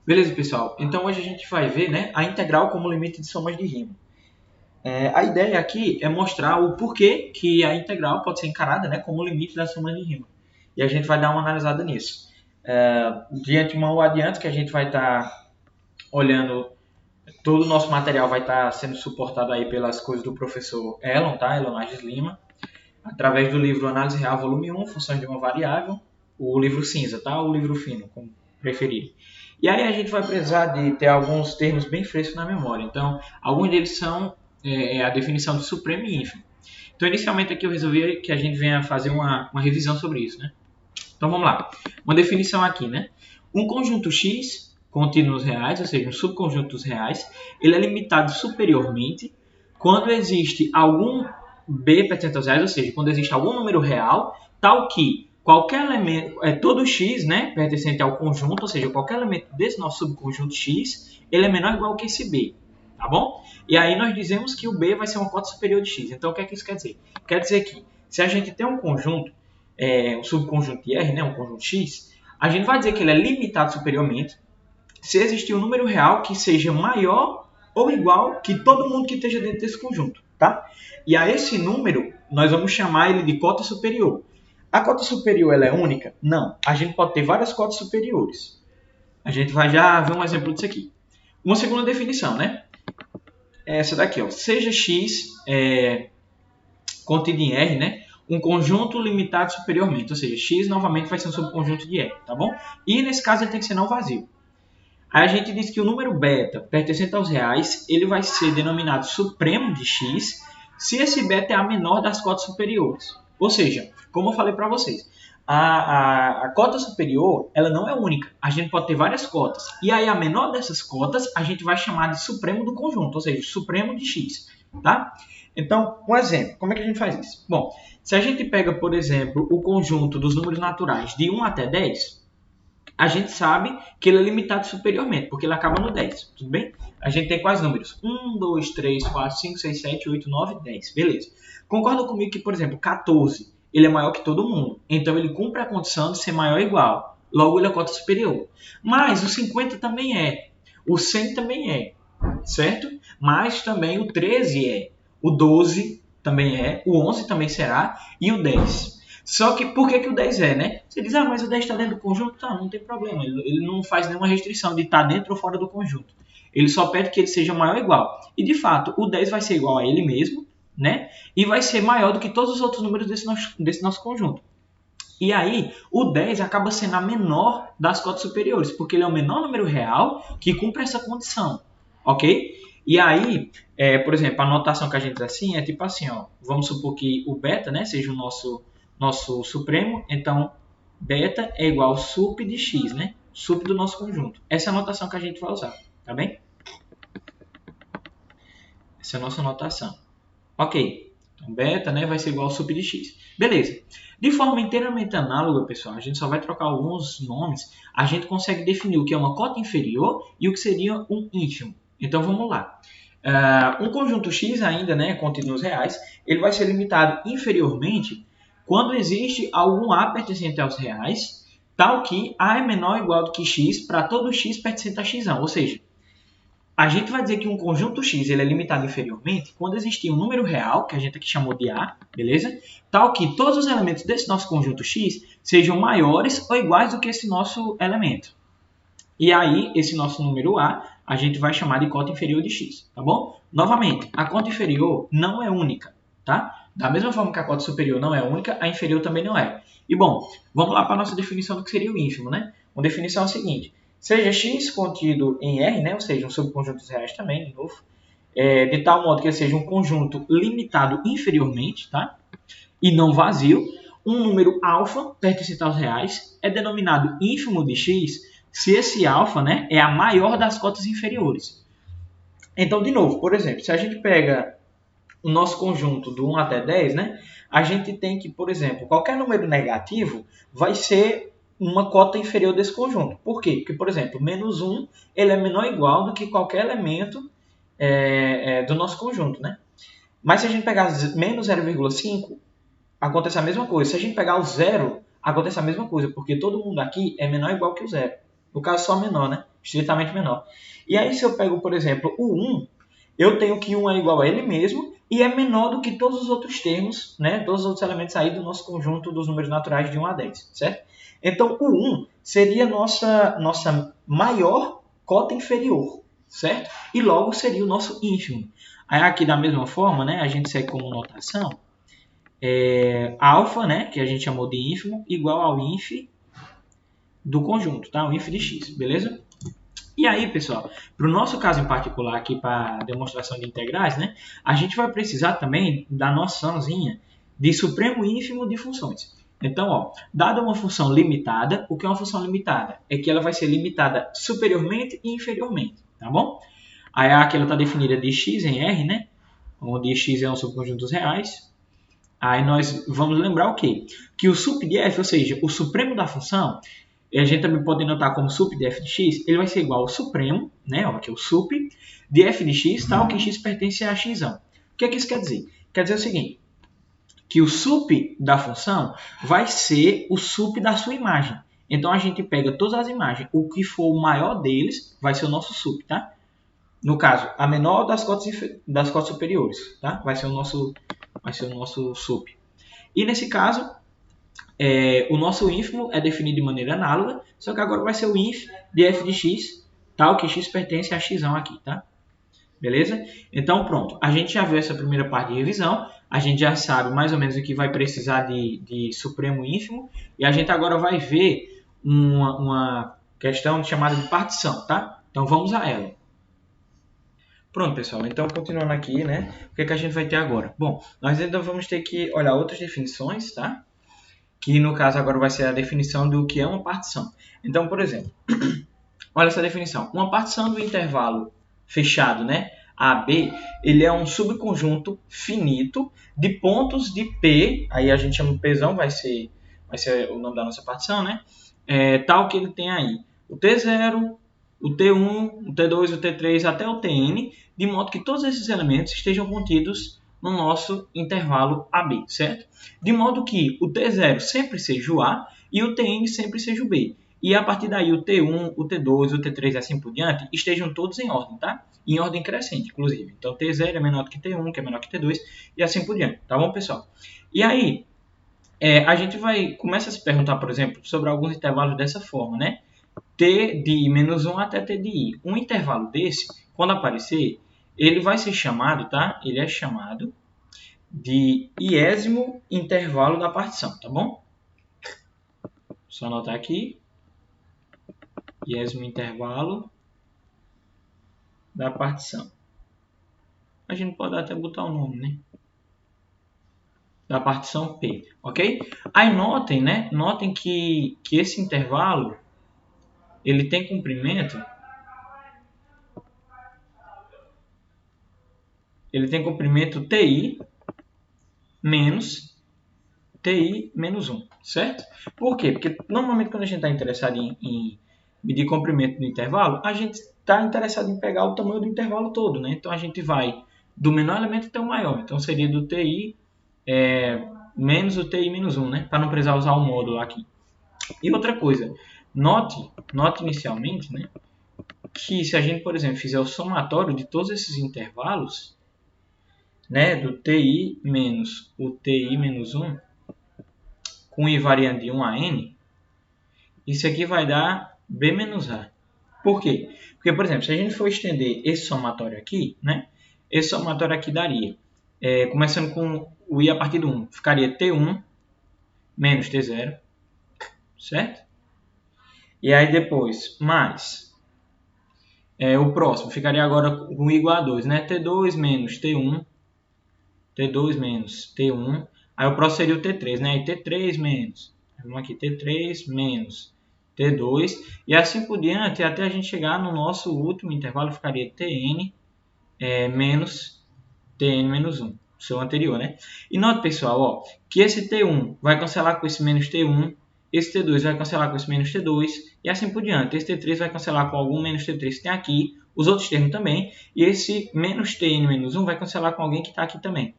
Beleza, pessoal? Então hoje a gente vai ver, né, a integral como limite de somas de rima. A ideia aqui é mostrar o porquê que a integral pode ser encarada, né, como limite da soma de rima. E a gente vai dar uma analisada nisso. De antemão adiante que a gente vai estar olhando, todo o nosso material vai estar sendo suportado aí pelas coisas do professor Elon, tá? Elon Ages Lima, através do livro Análise Real, volume 1, Funções de uma Variável, o livro cinza, tá? O livro fino, como preferir. E aí a gente vai precisar de ter alguns termos bem frescos na memória. Então, alguns deles são a definição de supremo e ínfimo. Então, inicialmente aqui eu resolvi que a gente venha fazer uma revisão sobre isso, né? Então, vamos lá. Uma definição aqui, né? Um conjunto X contido nos reais, ou seja, um subconjunto dos reais, ele é limitado superiormente quando existe algum B pertencente aos reais, ou seja, quando existe algum número real, tal que qualquer elemento, todo x, né, pertencente ao conjunto, ou seja, qualquer elemento desse nosso subconjunto x, ele é menor ou igual que esse B, tá bom? E aí nós dizemos que o B vai ser uma cota superior de x. Então, o que é que isso quer dizer? Quer dizer que se a gente tem um conjunto, um subconjunto de R, né, um conjunto x, a gente vai dizer que ele é limitado superiormente se existir um número real que seja maior ou igual que todo mundo que esteja dentro desse conjunto, tá? E a esse número, nós vamos chamar ele de cota superior. A cota superior ela é única? Não. A gente pode ter várias cotas superiores. A gente vai já ver um exemplo disso aqui. Uma segunda definição, né? É essa daqui, ó. Seja X contido em R, né? Um conjunto limitado superiormente. Ou seja, X novamente vai ser um subconjunto de R, tá bom? E nesse caso ele tem que ser não vazio. Aí a gente diz que o número beta pertencente aos reais, ele vai ser denominado supremo de x se esse beta é a menor das cotas superiores. Ou seja, como eu falei para vocês, a cota superior ela não é única. A gente pode ter várias cotas. E aí a menor dessas cotas a gente vai chamar de supremo do conjunto, ou seja, supremo de x. Tá? Então, um exemplo, como é que a gente faz isso? Bom, se a gente pega, por exemplo, o conjunto dos números naturais de 1 até 10, a gente sabe que ele é limitado superiormente, porque ele acaba no 10, tudo bem? A gente tem quais números? 1, 2, 3, 4, 5, 6, 7, 8, 9, 10. Beleza. Concorda comigo que, por exemplo, 14 ele é maior que todo mundo. Então, ele cumpre a condição de ser maior ou igual. Logo, ele é cota superior. Mas o 50 também é. O 100 também é. Certo? Mas também o 13 é. O 12 também é. O 11 também será. E o 10. Só que por que o 10 é, né? Você diz, mas o 10 está dentro do conjunto? Tá, não tem problema. Ele não faz nenhuma restrição de estar dentro ou fora do conjunto. Ele só pede que ele seja maior ou igual. E de fato, o 10 vai ser igual a ele mesmo, né? E vai ser maior do que todos os outros números desse nosso conjunto. E aí, o 10 acaba sendo a menor das cotas superiores, porque ele é o menor número real que cumpre essa condição, ok? E aí, por exemplo, a notação que a gente diz assim é tipo assim, ó, vamos supor que o beta, né, seja o nosso supremo, então beta é igual ao sup de x, né? Sup do nosso conjunto. Essa é a notação que a gente vai usar, tá bem? Essa é a nossa notação. Ok, então beta, né, vai ser igual ao sup de x. Beleza. De forma inteiramente análoga, pessoal, a gente só vai trocar alguns nomes, a gente consegue definir o que é uma cota inferior e o que seria um ínfimo. Então vamos lá. Um conjunto x ainda, né, contido nos reais, ele vai ser limitado inferiormente quando existe algum A pertencente aos reais, tal que A é menor ou igual do que x para todo x pertencente a x. Ou seja, a gente vai dizer que um conjunto X ele é limitado inferiormente quando existir um número real, que a gente aqui chamou de A, beleza? Tal que todos os elementos desse nosso conjunto X sejam maiores ou iguais do que esse nosso elemento. E aí, esse nosso número a gente vai chamar de cota inferior de X, tá bom? Novamente, a cota inferior não é única, tá? Da mesma forma que a cota superior não é única, a inferior também não é. E bom, vamos lá para a nossa definição do que seria o ínfimo, né? Uma definição é a seguinte: seja x contido em R, né, ou seja, um subconjunto dos reais também, de novo, de tal modo que ele seja um conjunto limitado inferiormente, tá? E não vazio, um número alfa pertencente aos reais é denominado ínfimo de x se esse alfa, né, é a maior das cotas inferiores. Então, de novo, por exemplo, se a gente pega o nosso conjunto do 1 até 10, né, a gente tem que, por exemplo, qualquer número negativo vai ser uma cota inferior desse conjunto. Por quê? Porque, por exemplo, menos 1 ele é menor ou igual do que qualquer elemento do nosso conjunto, né? Mas se a gente pegar menos 0,5, acontece a mesma coisa. Se a gente pegar o zero, acontece a mesma coisa, porque todo mundo aqui é menor ou igual que o zero. No caso, só menor, né? estritamente menor. E aí se eu pego, por exemplo, o 1, eu tenho que 1 é igual a ele mesmo e é menor do que todos os outros termos, né? Todos os outros elementos aí do nosso conjunto dos números naturais de 1 a 10, certo? Então o 1 seria nossa maior cota inferior, certo? E logo seria o nosso ínfimo. Aí aqui da mesma forma, né, a gente segue como notação alfa, né, que a gente chamou de ínfimo, igual ao inf do conjunto, tá? O inf de x, beleza? E aí, pessoal, para o nosso caso em particular aqui para demonstração de integrais, né, a gente vai precisar também da noçãozinha de supremo ínfimo de funções. Então, ó, dada uma função limitada, o que é uma função limitada? É que ela vai ser limitada superiormente e inferiormente, tá bom? Aí aqui ela está definida de x em R, né? Onde x é um subconjunto dos reais. Aí nós vamos lembrar o quê? Que o sup de f, ou seja, o supremo da função, e a gente também pode notar como sup de f de x, ele vai ser igual ao supremo, né? Ó, aqui é o sup de f de x, tal que x pertence a x. O que é que isso quer dizer? Quer dizer o seguinte, que o sup da função vai ser o sup da sua imagem. Então a gente pega todas as imagens, o que for o maior deles vai ser o nosso sup, tá? No caso, a menor das cotas superiores, tá? Vai ser o nosso sup. E nesse caso, o nosso ínfimo é definido de maneira análoga, só que agora vai ser o inf de f de x, tal que x pertence a x aqui, tá? Beleza? Então, pronto. A gente já viu essa primeira parte de revisão. A gente já sabe mais ou menos o que vai precisar de supremo ínfimo. E a gente agora vai ver uma questão chamada de partição, tá? Então, vamos a ela. Pronto, pessoal. Então, continuando aqui, né? O que é que a gente vai ter agora? Bom, nós ainda vamos ter que olhar outras definições, tá? Que, no caso, agora vai ser a definição do que é uma partição. Então, por exemplo, olha essa definição. Uma partição do intervalo fechado, né? AB, ele é um subconjunto finito de pontos de P, aí a gente chama de Pzão, vai ser o nome da nossa partição, né? Tal que ele tem aí o T0, o T1, o T2, o T3 até o Tn, de modo que todos esses elementos estejam contidos no nosso intervalo AB, certo? De modo que o T0 sempre seja o A e o Tn sempre seja o B. E a partir daí o T1, o T2, o T3 e assim por diante estejam todos em ordem, tá? Em ordem crescente, inclusive. Então T0 é menor do que T1, que é menor que T2 e assim por diante, tá bom, pessoal? E aí, a gente começa a se perguntar, por exemplo, sobre alguns intervalos dessa forma, né? T de -1 até T de I. Um intervalo desse, quando aparecer, ele vai ser chamado, tá? Ele é chamado de iésimo intervalo da partição, tá bom? Só anotar aqui. Iésimo intervalo da partição. A gente pode até botar o nome, né? Da partição P, ok? Aí notem, né? Notem que esse intervalo ele tem comprimento. Ele tem comprimento TI menos TI menos 1, certo? Por quê? Porque normalmente quando a gente está interessado em medir comprimento do intervalo, a gente está interessado em pegar o tamanho do intervalo todo, né? Então a gente vai do menor elemento até o maior. Então seria do TI menos o TI menos 1, né? Para não precisar usar o módulo aqui. E outra coisa, note inicialmente, né? Que se a gente, por exemplo, fizer o somatório de todos esses intervalos, né? Do TI menos o TI menos 1, com I variando de 1 a N, isso aqui vai dar B menos A. Por quê? Porque, por exemplo, se a gente for estender esse somatório aqui, né? Esse somatório aqui daria, começando com o I a partir do 1, ficaria T1 menos T0, certo? E aí depois, mais, o próximo ficaria agora com I igual a 2, né? T2 menos T1, T2 menos T1, aí o próximo seria o T3, né? E T3 menos, vamos aqui, T3 menos T2, e assim por diante, até a gente chegar no nosso último intervalo, ficaria Tn menos Tn menos 1, seu anterior, né? E note, pessoal, ó, que esse T1 vai cancelar com esse menos T1, esse T2 vai cancelar com esse menos T2, e assim por diante. Esse T3 vai cancelar com algum menos T3 que tem aqui, os outros termos também, e esse menos Tn menos 1 vai cancelar com alguém que está aqui também.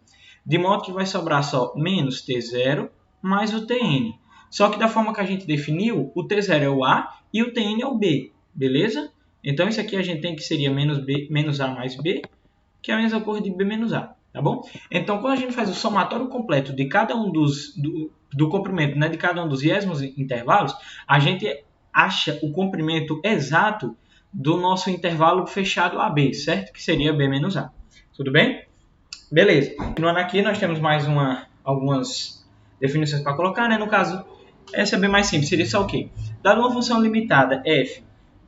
De modo que vai sobrar só menos T0 mais o Tn. Só que da forma que a gente definiu, o T0 é o A e o Tn é o B, beleza? Então, isso aqui a gente tem que seria menos A mais B, que é a mesma coisa de B menos A, tá bom? Então, quando a gente faz o somatório completo de cada um do comprimento, né, de cada um dos iésimos intervalos, a gente acha o comprimento exato do nosso intervalo fechado AB, certo? Que seria B menos A. Tudo bem? Beleza. Continuando aqui, nós temos mais algumas definições para colocar, né? No caso, essa é bem mais simples. Seria só o quê? Dada uma função limitada f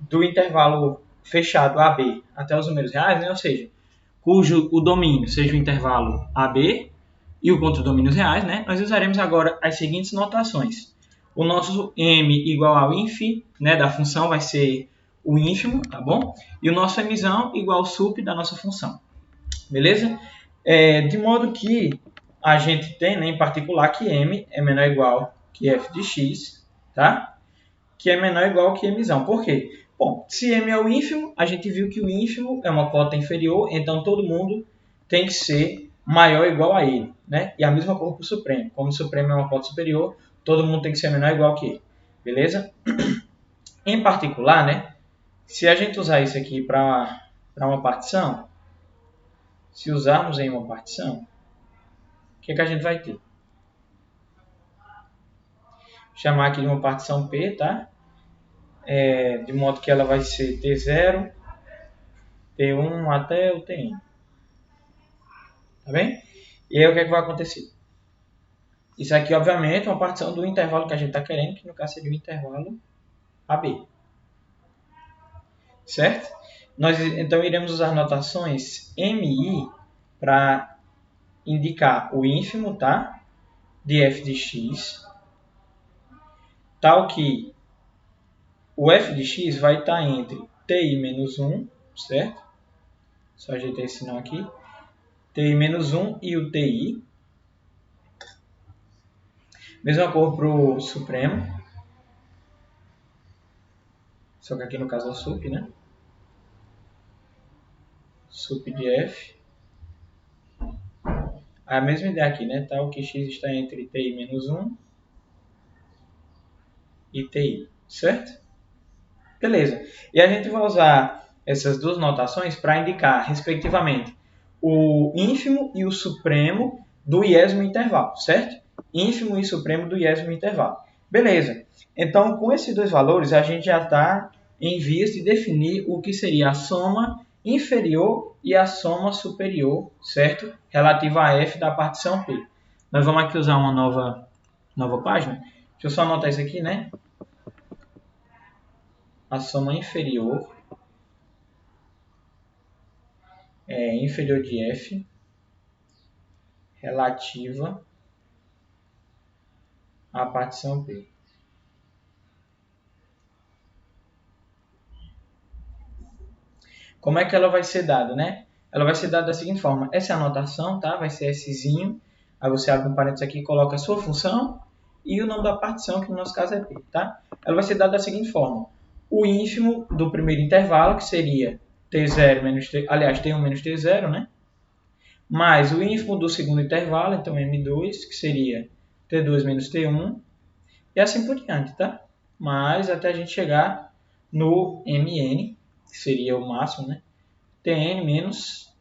do intervalo fechado AB até os números reais, né? Ou seja, cujo o domínio seja o intervalo AB e o contra domínios reais, né? Nós usaremos agora as seguintes notações. O nosso m igual ao inf, né, da função vai ser o ínfimo, tá bom? E o nosso mzão igual ao sup da nossa função. Beleza? De modo que a gente tem, né, em particular, que m é menor ou igual que f de x, tá? Que é menor ou igual que mzão. Por quê? Bom, se m é o ínfimo, a gente viu que o ínfimo é uma cota inferior, então todo mundo tem que ser maior ou igual a ele, né? E a mesma coisa para o supremo. Como o supremo é uma cota superior, todo mundo tem que ser menor ou igual que ele. Beleza? Em particular, né? Se a gente usar isso aqui para uma partição, se usarmos em uma partição, o que a gente vai ter? Vou chamar aqui de uma partição P, tá? De modo que ela vai ser T0, T1 até o Tn. Tá bem? E aí o que vai acontecer? Isso aqui, obviamente, é uma partição do intervalo que a gente está querendo, que no caso seria o intervalo AB. Certo? Nós então iremos usar notações MI para indicar o ínfimo, tá? De f de x, tal que o f de x vai estar entre ti menos 1, certo? Só ajeitar esse sinal aqui. Ti menos 1 e o ti. Mesma cor para o supremo. Só que aqui no caso é o sup, né? Sup de f. A mesma ideia aqui, né? Tal que x está entre ti menos 1 e ti, certo? Beleza. E a gente vai usar essas duas notações para indicar, respectivamente, o ínfimo e o supremo do iésimo intervalo, certo? Ínfimo e supremo do iésimo intervalo. Beleza. Então, com esses dois valores, a gente já está em vias de definir o que seria a soma inferior e a soma superior, certo? Relativa a f da partição P. Nós vamos aqui usar uma nova página. Deixa eu só anotar isso aqui, né? A soma inferior é inferior de f relativa à partição P. Como é que ela vai ser dada, né? Ela vai ser dada da seguinte forma. Essa é a notação, tá? Vai ser Szinho. Aí você abre um parênteses aqui e coloca a sua função e o nome da partição, que no nosso caso é P, tá? Ela vai ser dada da seguinte forma. O ínfimo do primeiro intervalo, que seria T0 menos T... Aliás, T1 menos T0, né? Mais o ínfimo do segundo intervalo, então M2, que seria T2 menos T1. E assim por diante, tá? Mas até a gente chegar no Mn, que seria o máximo, né? Tn menos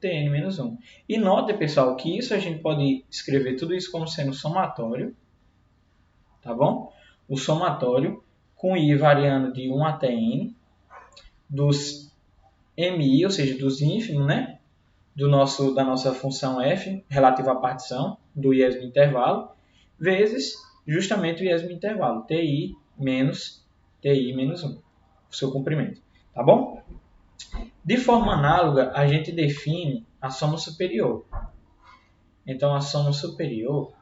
1. E note, pessoal, que isso a gente pode escrever tudo isso como sendo somatório, tá bom? O somatório com i variando de 1 até n dos mi, ou seja, dos ínfimos, né? Da nossa função f relativa à partição do iésimo intervalo, vezes justamente o iésimo intervalo, ti menos 1, o seu comprimento, tá bom? De forma análoga, a gente define a soma superior. Então, a soma superior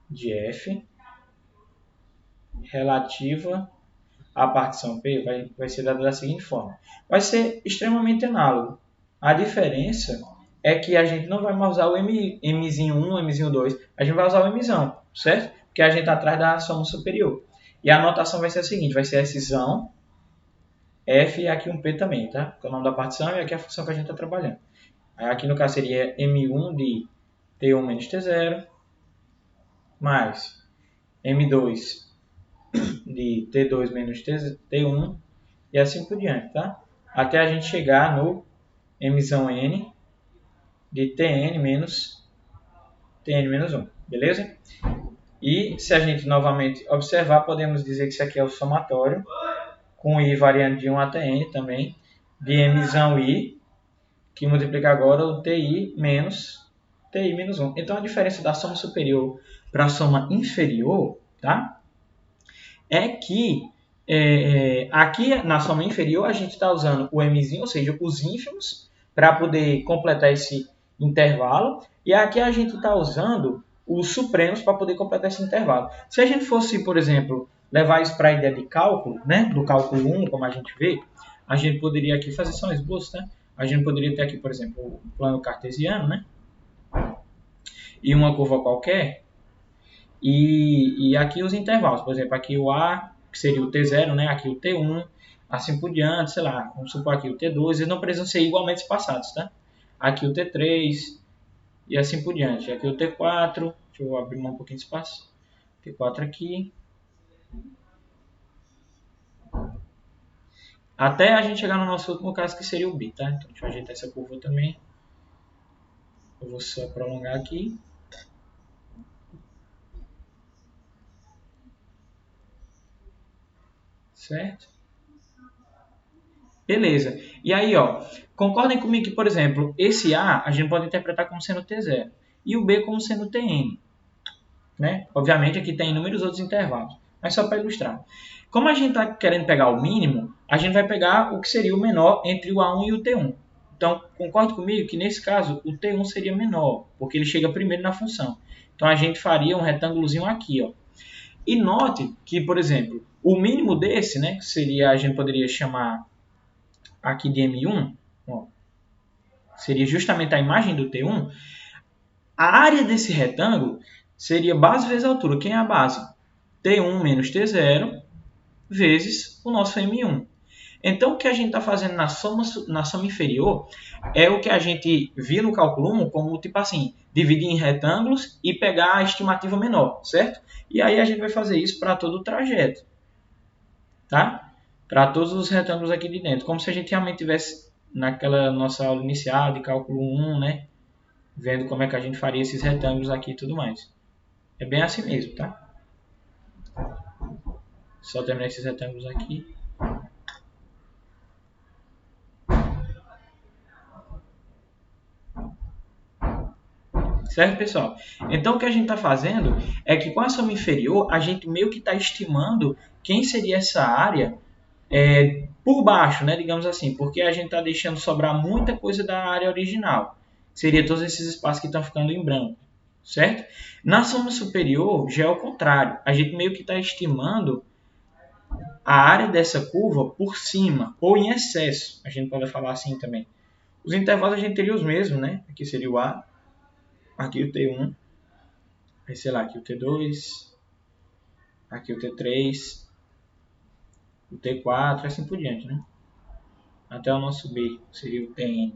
de f relativa à partição P vai ser dada da seguinte forma. Vai ser extremamente análogo. A diferença é que a gente não vai mais usar o mzinho 1, mzinho 2. A gente vai usar o mzão, certo? Porque a gente está atrás da soma superior. E a notação vai ser a seguinte, vai ser Szão, F e aqui um P também, tá? Que é o nome da partição e aqui é a função que a gente está trabalhando. Aí aqui no caso seria M1 de T1 menos T0, mais M2 de T2 menos T1, e assim por diante, tá? Até a gente chegar no mzão n de Tn menos Tn menos 1, beleza? E se a gente novamente observar, podemos dizer que isso aqui é o somatório, com i variando de 1 até n também, de mzão i, que multiplica agora o ti menos 1. Então a diferença da soma superior para a soma inferior, tá? É que aqui na soma inferior a gente está usando o mzinho, ou seja, os ínfimos, para poder completar esse intervalo. E aqui a gente está usando os supremos para poder completar esse intervalo. Se a gente fosse, por exemplo, levar isso para a ideia de cálculo, né, do cálculo 1, como a gente vê, a gente poderia aqui fazer só um esboço, né? A gente poderia ter aqui, por exemplo, o plano cartesiano, né? E uma curva qualquer. E aqui os intervalos, por exemplo, aqui o A, que seria o T0, né? Aqui o T1, assim por diante, sei lá, vamos supor aqui o T2, eles não precisam ser igualmente espaçados, tá? Aqui o T3 e assim por diante. Aqui o T4, deixa eu abrir um pouquinho de espaço. T4 aqui. Até a gente chegar no nosso último caso, que seria o B, tá? Então deixa eu ajeitar essa curva também. Eu vou só prolongar aqui. Certo? Beleza. E aí, ó, concordem comigo que, por exemplo, esse A gente pode interpretar como sendo T0 e o B como sendo Tn. Né? Obviamente aqui tem inúmeros outros intervalos, mas só para ilustrar. Como a gente está querendo pegar o mínimo, a gente vai pegar o que seria o menor entre o A1 e o T1. Então, concorde comigo que nesse caso o T1 seria menor, porque ele chega primeiro na função. Então a gente faria um retângulozinho aqui, ó. E note que, por exemplo, o mínimo desse, né, que seria, a gente poderia chamar aqui de M1, ó, seria justamente a imagem do T1, a área desse retângulo seria base vezes altura. Quem é a base? T1 menos T0 vezes o nosso M1. Então, o que a gente está fazendo na soma inferior é o que a gente viu no cálculo 1 como, tipo assim, dividir em retângulos e pegar a estimativa menor, certo? E aí a gente vai fazer isso para todo o trajeto, tá? Para todos os retângulos aqui de dentro. Como se a gente realmente tivesse naquela nossa aula inicial de cálculo 1, né? Vendo como é que a gente faria esses retângulos aqui e tudo mais. É bem assim mesmo, tá? Só terminar esses retângulos aqui. Certo, pessoal? Então, o que a gente está fazendo é que com a soma inferior, a gente meio que está estimando quem seria essa área por baixo, né? Digamos assim, porque a gente está deixando sobrar muita coisa da área original. Seria todos esses espaços que estão ficando em branco, certo? Na soma superior, já é o contrário. A gente meio que está estimando a área dessa curva por cima, ou em excesso. A gente pode falar assim também. Os intervalos a gente teria os mesmos, né? Aqui seria o A, aqui o T1, aí sei lá, aqui o T2, aqui o T3, o T4, assim por diante, né? Até o nosso B, seria o Tn.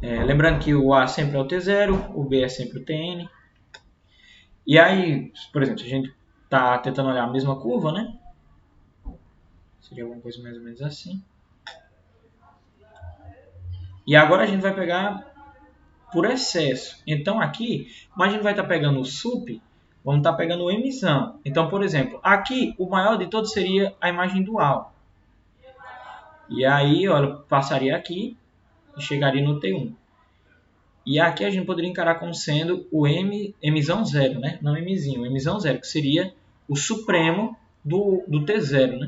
Lembrando que o A sempre é o T0, o B é sempre o Tn. E aí, por exemplo, se a gente está tentando olhar a mesma curva, né? Seria alguma coisa mais ou menos assim. E agora a gente vai pegar por excesso. Então aqui, como a gente vai estar pegando o sup, vamos estar pegando o mzão. Então, por exemplo, aqui o maior de todos seria a imagem dual. E aí, olha, passaria aqui e chegaria no T1. E aqui a gente poderia encarar como sendo o mzão zero, né? Não mzinho, o mzão zero, que seria o supremo do T0, né?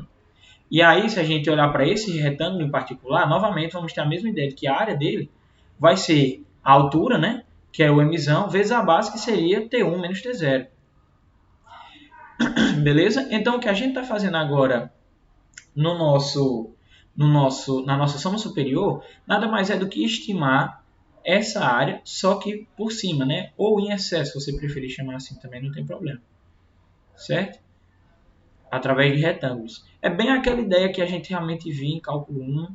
E aí, se a gente olhar para esse retângulo em particular, novamente vamos ter a mesma ideia de que a área dele vai ser a altura, né? Que é o mzão, vezes a base, que seria T1 menos T0. Beleza? Então, o que a gente está fazendo agora na nossa soma superior, nada mais é do que estimar essa área, só que por cima, né? Ou em excesso, se você preferir chamar assim também, não tem problema. Certo? Através de retângulos. É bem aquela ideia que a gente realmente viu em cálculo 1,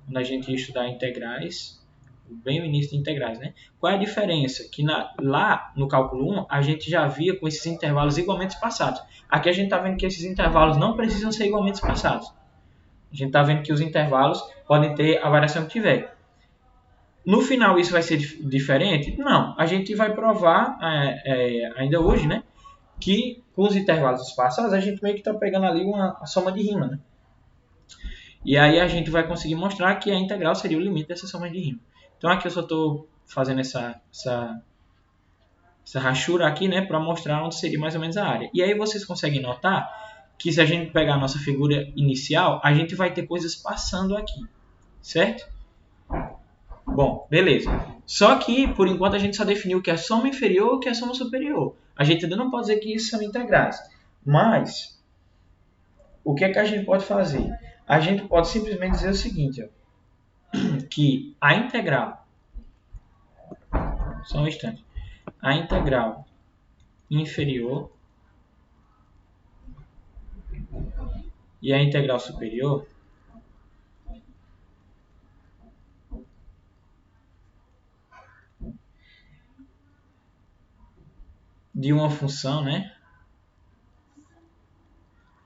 quando a gente ia estudar integrais, bem o início de integrais, né? Qual é a diferença? Que lá no cálculo 1, a gente já via com esses intervalos igualmente espaçados. Aqui a gente está vendo que esses intervalos não precisam ser igualmente espaçados. A gente está vendo que os intervalos podem ter a variação que tiver. No final isso vai ser diferente? Não. A gente vai provar ainda hoje, né, que com os intervalos espaçados a gente meio que está pegando ali uma soma de rima, né? E aí a gente vai conseguir mostrar que a integral seria o limite dessa soma de rima. Então aqui eu só estou fazendo essa rachura aqui, né, para mostrar onde seria mais ou menos a área. E aí vocês conseguem notar que se a gente pegar a nossa figura inicial, a gente vai ter coisas passando aqui, certo? Bom, beleza. Só que, por enquanto, a gente só definiu o que é soma inferior e o que é soma superior. A gente ainda não pode dizer que isso são integrais. Mas, o que é que a gente pode fazer? A gente pode simplesmente dizer o seguinte, ó, que a integral... Só um instante. A integral inferior e a integral superior de uma função, né?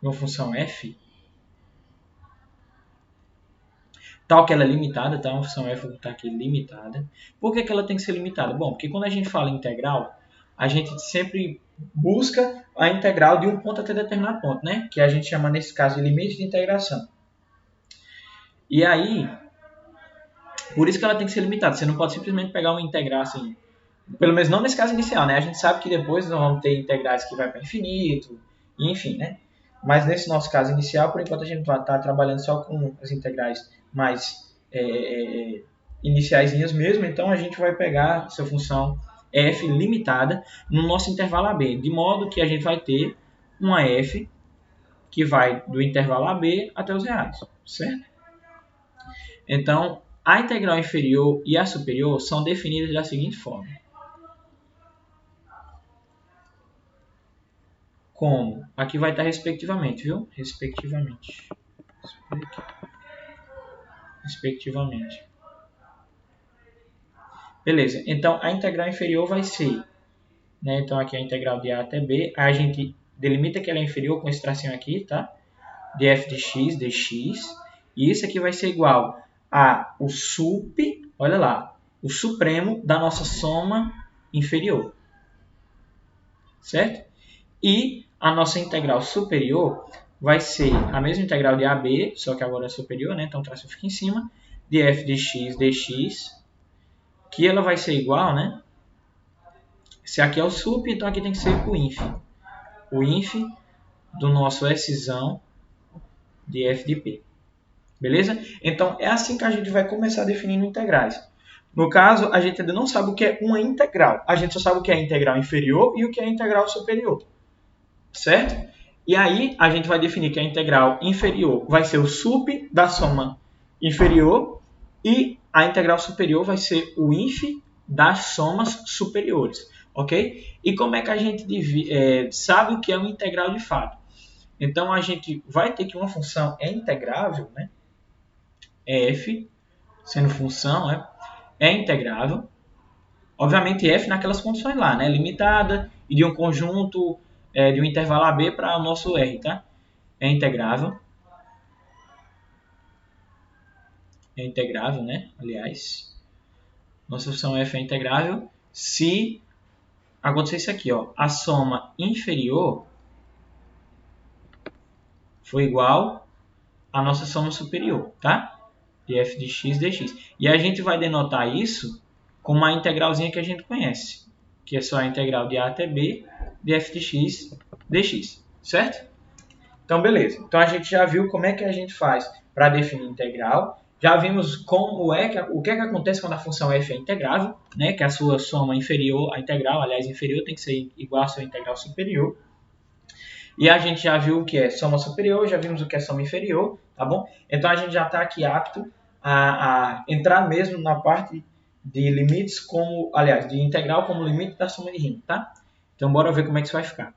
Uma função f, tal que ela é limitada, tá? Uma função f está aqui limitada. Por que ela tem que ser limitada? Bom, porque quando a gente fala integral, a gente sempre busca a integral de um ponto até determinado ponto, né? Que a gente chama, nesse caso, de limite de integração. E aí, por isso que ela tem que ser limitada. Você não pode simplesmente pegar uma integral assim, pelo menos não nesse caso inicial, né? A gente sabe que depois nós vamos ter integrais que vai para infinito, enfim, né? Mas nesse nosso caso inicial, por enquanto a gente está trabalhando só com as integrais mais iniciaisinhas mesmo, então a gente vai pegar essa função f limitada no nosso intervalo AB, de modo que a gente vai ter uma f que vai do intervalo AB até os reais, certo? Então, a integral inferior e a superior são definidas da seguinte forma. Como? Aqui vai estar respectivamente, viu? Respectivamente. Beleza, então a integral inferior vai ser, né? Então aqui é a integral de A até B, a gente delimita que ela é inferior com esse tracinho aqui, tá? De f de x, dx, e isso aqui vai ser igual a o sup, olha lá, o supremo da nossa soma inferior, certo? E a nossa integral superior vai ser a mesma integral de AB, só que agora é superior, né? Então o traço fica em cima, de f de x dx, que ela vai ser igual, né? Se aqui é o sup, então aqui tem que ser o inf. O inf do nosso Szão de f de p. Beleza? Então é assim que a gente vai começar definindo integrais. No caso, a gente ainda não sabe o que é uma integral. A gente só sabe o que é a integral inferior e o que é a integral superior. Certo? E aí a gente vai definir que a integral inferior vai ser o sup da soma inferior e a integral superior vai ser o inf das somas superiores. Ok? E como é que a gente sabe o que é uma integral de fato? Então a gente vai ter que uma função é integrável, né? F, sendo função, é integrável. Obviamente f naquelas condições lá, né? Limitada e de um conjunto de um intervalo AB para o nosso R, tá? É integrável. É integrável, né? Aliás, nossa função f é integrável se acontecer isso aqui, ó. A soma inferior for igual à nossa soma superior, tá? De f de x dx. E a gente vai denotar isso com uma integralzinha que a gente conhece, que é só a integral de A até B de f de x dx, certo? Então, beleza. Então, a gente já viu como é que a gente faz para definir integral. Já vimos o que é que acontece quando a função f é integrável, né? Que a sua soma inferior, a integral, aliás, inferior, tem que ser igual à sua integral superior. E a gente já viu o que é soma superior, já vimos o que é soma inferior, tá bom? Então, a gente já está aqui apto a entrar mesmo na parte de limites como, aliás, de integral como limite da soma de rima, tá? Então, bora ver como é que isso vai ficar.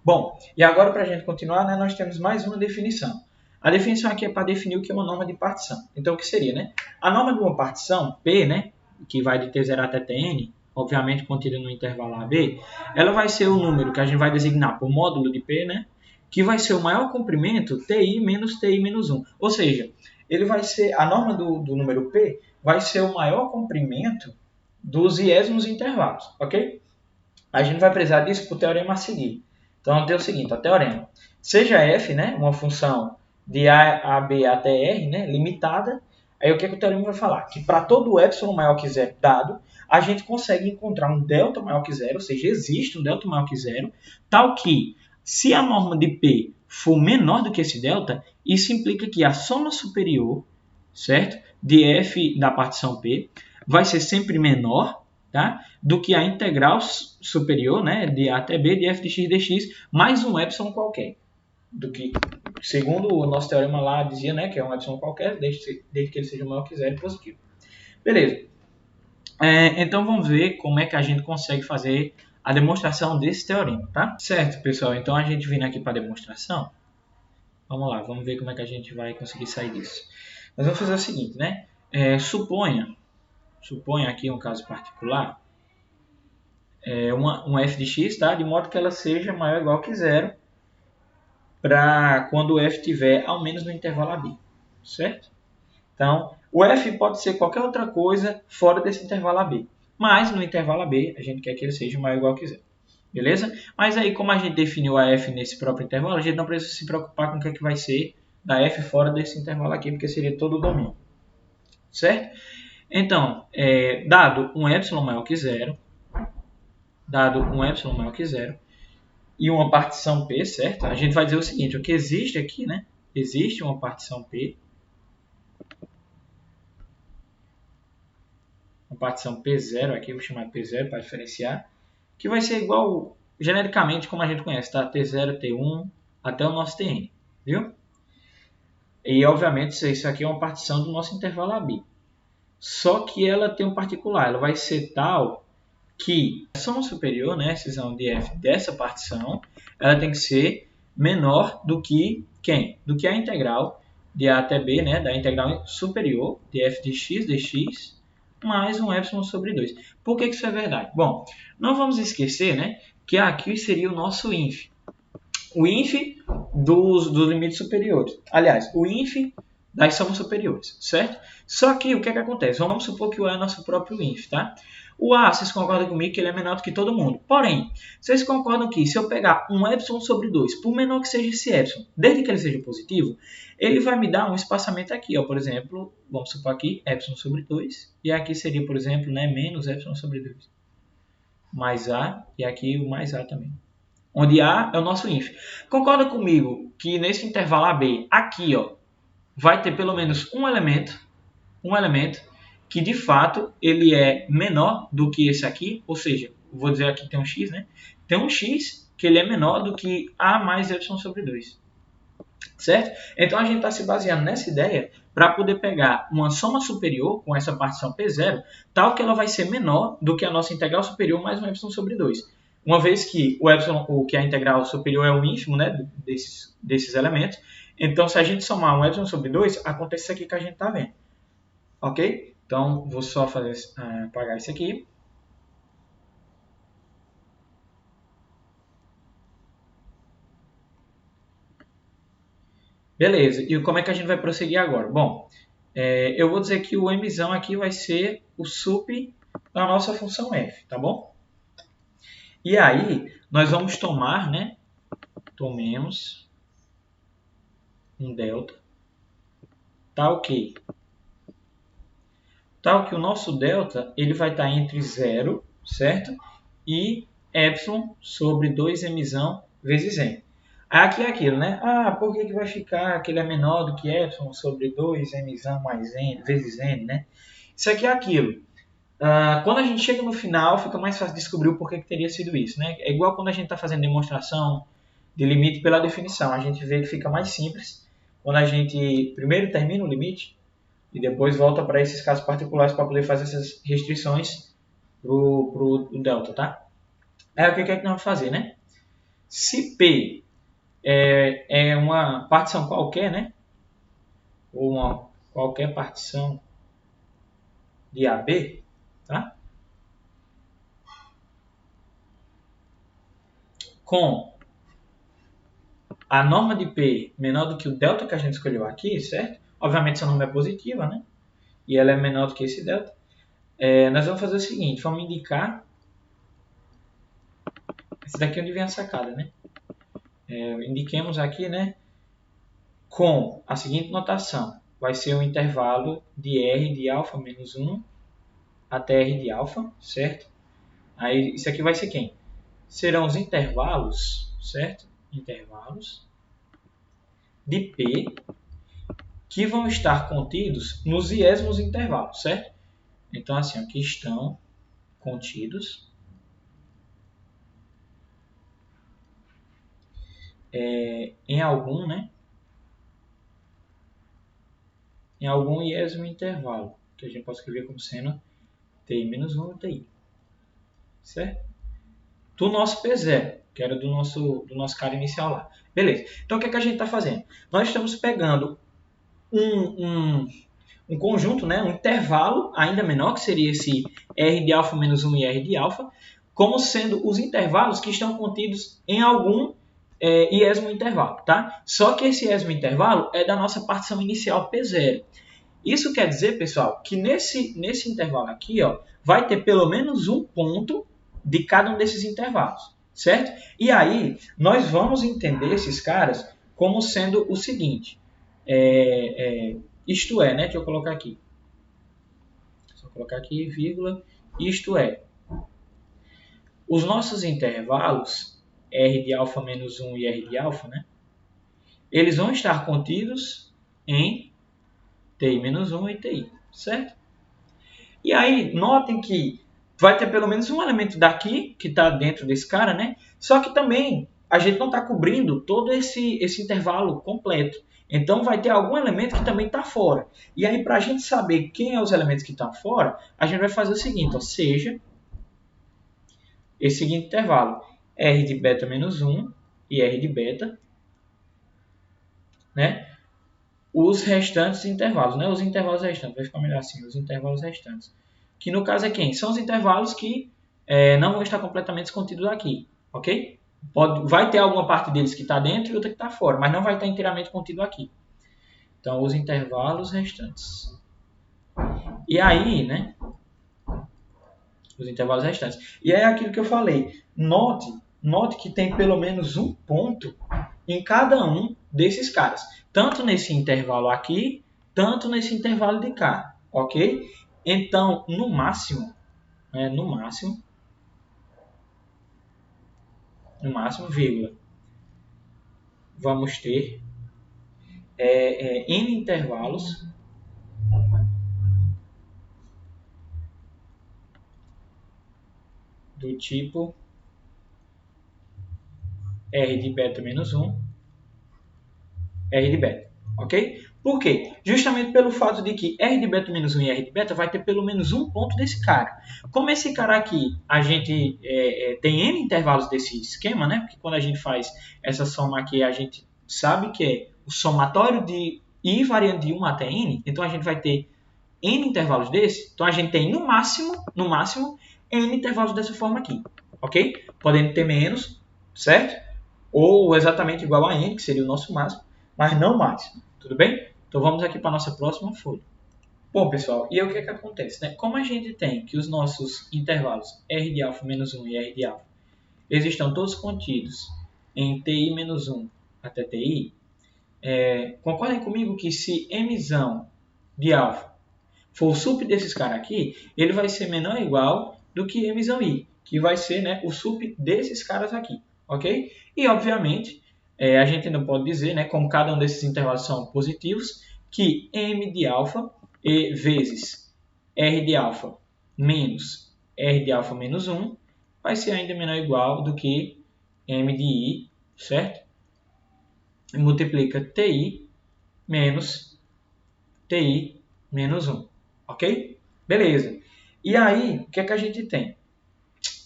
Bom, e agora para a gente continuar, né, nós temos mais uma definição. A definição aqui é para definir o que é uma norma de partição. Então, o que seria, né? A norma de uma partição, P, né, que vai de T0 até Tn, obviamente contida no intervalo AB, ela vai ser o número que a gente vai designar por módulo de P, né, que vai ser o maior comprimento Ti menos Ti menos 1. Ou seja, ele vai ser, a norma do número P vai ser o maior comprimento dos iésimos intervalos, ok? A gente vai precisar disso para o teorema a seguir. Então, tem o seguinte, o teorema. Seja f, né, uma função de a b até r, né, limitada, aí o que o teorema vai falar? Que para todo epsilon maior que zero dado, a gente consegue encontrar um delta maior que zero, ou seja, existe um delta maior que zero, tal que, se a norma de P for menor do que esse delta, isso implica que a soma superior, certo, de f da partição P vai ser sempre menor, tá, do que a integral superior, né, de a até b de f de x dx mais um epsilon qualquer. Do que, segundo o nosso teorema lá, dizia, né, que é um epsilon qualquer, desde que ele seja maior que zero e positivo. Beleza. Então vamos ver como é que a gente consegue fazer a demonstração desse teorema, tá? Certo, pessoal. Então a gente vindo aqui para a demonstração, vamos lá, vamos ver como é que a gente vai conseguir sair disso. Nós vamos fazer o seguinte, né? Suponha aqui um caso particular, um f de x, tá? De modo que ela seja maior ou igual que zero, para quando o f estiver ao menos no intervalo AB, certo? Então, o f pode ser qualquer outra coisa fora desse intervalo AB, mas no intervalo AB a gente quer que ele seja maior ou igual que zero, beleza? Mas aí, como a gente definiu a f nesse próprio intervalo, a gente não precisa se preocupar com o que é que vai ser da f fora desse intervalo aqui, porque seria todo o domínio, certo? Então, dado um epsilon maior que zero, e uma partição P, certo? A gente vai dizer o seguinte, o que existe aqui, né? Existe uma partição P, uma partição P0 aqui, vou chamar de P0 para diferenciar, que vai ser igual, genericamente, como a gente conhece, tá? T0, T1, até o nosso Tn, viu? E, obviamente, isso aqui é uma partição do nosso intervalo AB. Só que ela tem um particular, ela vai ser tal que a soma superior, né, excisão de f dessa partição, ela tem que ser menor do que quem? Do que a integral de a até b, né, da integral superior de f de x dx mais um epsilon sobre 2. Por que isso é verdade? Bom, não vamos esquecer, né, que aqui seria o nosso inf. O inf dos limites superiores. Aliás, o inf das somas superiores, certo? Só que o que acontece? Vamos supor que o A é nosso próprio inf, tá? O A, vocês concordam comigo que ele é menor do que todo mundo. Porém, vocês concordam que se eu pegar um epsilon sobre 2, por menor que seja esse epsilon, desde que ele seja positivo, ele vai me dar um espaçamento aqui, ó, por exemplo, vamos supor aqui, epsilon sobre 2, e aqui seria, por exemplo, né, menos epsilon sobre 2, mais A, e aqui o mais A também. Onde A é o nosso inf. Concorda comigo que nesse intervalo AB, aqui, ó, vai ter pelo menos um elemento que de fato ele é menor do que esse aqui, ou seja, vou dizer aqui tem um x, né? Tem um x que ele é menor do que a mais epsilon sobre 2, certo? Então a gente está se baseando nessa ideia para poder pegar uma soma superior com essa partição P0, tal que ela vai ser menor do que a nossa integral superior mais um epsilon sobre 2. Uma vez que o epsilon, que a integral superior é o ínfimo, né, desses elementos, então se a gente somar um epsilon sobre 2, acontece isso aqui que a gente está vendo. Ok? Então, vou só apagar isso aqui. Beleza, e como é que a gente vai prosseguir agora? Bom, eu vou dizer que o mzão aqui vai ser o sup da nossa função f, tá bom? E aí, nós vamos tomar, né? Tomemos um delta, tal que o nosso delta ele vai estar entre 0, certo? E epsilon sobre 2mzão vezes n. Aqui é aquilo, né? Por que vai ficar que ele é menor do que epsilon sobre 2mzão mais n vezes n, né? Isso aqui é aquilo. Quando a gente chega no final, fica mais fácil descobrir o porquê que teria sido isso, né? É igual quando a gente está fazendo demonstração de limite pela definição. A gente vê que fica mais simples quando a gente primeiro termina o limite e depois volta para esses casos particulares para poder fazer essas restrições pro delta, tá? Aí o que é que nós vamos fazer, né? Se P é uma partição qualquer, né? ou qualquer partição de AB, tá? Com a norma de P menor do que o delta que a gente escolheu aqui, certo? Obviamente essa norma é positiva, né? E ela é menor do que esse delta. Nós vamos fazer o seguinte, vamos indicar... Esse daqui é onde vem a sacada, né? Indiquemos aqui, né? Com a seguinte notação. Vai ser um intervalo de R de alfa menos 1 até R de alfa, certo? Aí isso aqui vai ser quem? Serão os intervalos, certo? Intervalos de P que vão estar contidos nos iésimos intervalos, certo? Então, assim, aqui estão contidos em algum, né? Em algum iésimo intervalo, que a gente pode escrever como sendo TI menos 1 ou TI, certo? Do nosso P0, que era do nosso cara inicial lá. Beleza. Então, o que é que a gente está fazendo? Nós estamos pegando um conjunto, né, um intervalo ainda menor, que seria esse R de alfa menos 1 e R de alfa, como sendo os intervalos que estão contidos em algum iésimo intervalo, tá? Só que esse iésimo intervalo é da nossa partição inicial P0. Isso quer dizer, pessoal, que nesse intervalo aqui, ó, vai ter pelo menos um ponto de cada um desses intervalos, certo? E aí, nós vamos entender esses caras como sendo o seguinte, isto é, né? Deixa eu colocar aqui. Só colocar aqui, vírgula, isto é. Os nossos intervalos, R de alfa menos 1 e R de alfa, né? Eles vão estar contidos em TI menos 1 e TI, certo? E aí, notem que vai ter pelo menos um elemento daqui, que está dentro desse cara, né? Só que também a gente não está cobrindo todo esse intervalo completo. Então, vai ter algum elemento que também está fora. E aí, para a gente saber quem é os elementos que estão fora, a gente vai fazer o seguinte, ó, seja esse seguinte intervalo, R de beta menos 1 e R de beta, né? Os restantes intervalos, né? Os intervalos restantes, vai ficar melhor assim, os intervalos restantes. Que no caso é quem? São os intervalos que não vão estar completamente contidos aqui, ok? Vai ter alguma parte deles que está dentro e outra que está fora, mas não vai estar inteiramente contido aqui. Então, os intervalos restantes. E aí, né? Os intervalos restantes. E é aquilo que eu falei. Note que tem pelo menos um ponto em cada um desses caras. Tanto nesse intervalo aqui, tanto nesse intervalo de cá, ok? Então, no máximo, vírgula, vamos ter N intervalos do tipo R de beta menos 1, R de beta, ok? Por quê? Justamente pelo fato de que R de beta menos 1 e R de beta vai ter pelo menos um ponto desse cara. Como esse cara aqui, a gente tem N intervalos desse esquema, né? Porque quando a gente faz essa soma aqui, a gente sabe que é o somatório de I variando de 1 até N. Então, a gente vai ter N intervalos desse. Então, a gente tem no máximo, N intervalos dessa forma aqui, ok? Podendo ter menos, certo? Ou exatamente igual a N, que seria o nosso máximo, mas não máximo, tudo bem? Então vamos aqui para a nossa próxima folha. Bom, pessoal, e aí o que é que acontece, né? Como a gente tem que os nossos intervalos R de alfa menos 1 e R de alfa, eles estão todos contidos em TI menos 1 até TI, concordem comigo que se Mzão de alfa for o sup desses caras aqui, ele vai ser menor ou igual do que Mzão I, que vai ser, né, o sup desses caras aqui, ok? E, obviamente, a gente não pode dizer, né, como cada um desses intervalos são positivos, que M de alfa vezes R de alfa menos R de alfa menos 1 vai ser ainda menor ou igual do que M de I, certo? E multiplica TI menos TI menos 1, ok? Beleza. E aí, o que é que a gente tem?